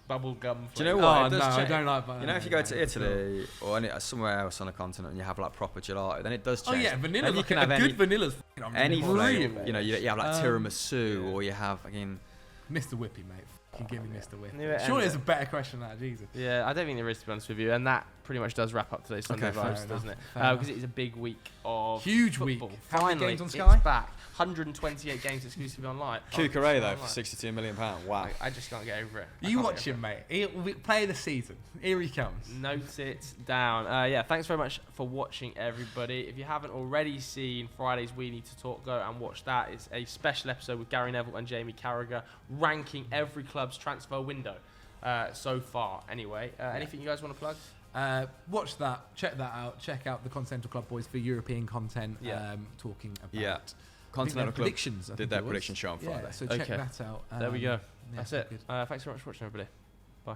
Bubble gum Do you know flavour. what? Oh It no, does I change. don't like that. You know, if you go to Italy or somewhere else on the continent and you have like proper gelato, then it does Oh change. yeah, vanilla. Then you Like can a have good vanilla's any brilliant. flavour. You know, you have like tiramisu yeah. or you have again. Mr. Whippy, mate. Fucking give me Mr. Knew it Whippy. Surely ended. there's a better question than that, Jesus. Yeah, I don't think there is, to be honest with you. And that pretty much does wrap up today's Sunday Okay, fair vibes, enough, doesn't it? fair Because it is a big week of Huge football. week. How many Finally, games on Sky? it's back. 128 games exclusively online. Cucurella though for Online. £62 million. Wow. I just can't get over it. You watch him, mate. Play of the season. Here he comes. Note it down. Yeah, thanks very much for watching, everybody. If you haven't already seen Friday's We Need to Talk, go and watch that. It's a special episode with Gary Neville and Jamie Carragher ranking every club's transfer window so far. Anyway, anything you guys want to plug? Watch that. Check that out. Check out the Continental Club Boys for European content. Yeah. Talking about Yeah. I think Continental their Club predictions. I did think their it was. prediction show on Friday. Yeah, so check Okay. that out. There we go. Yeah, That's it. good. Thanks very much for watching, everybody. Bye.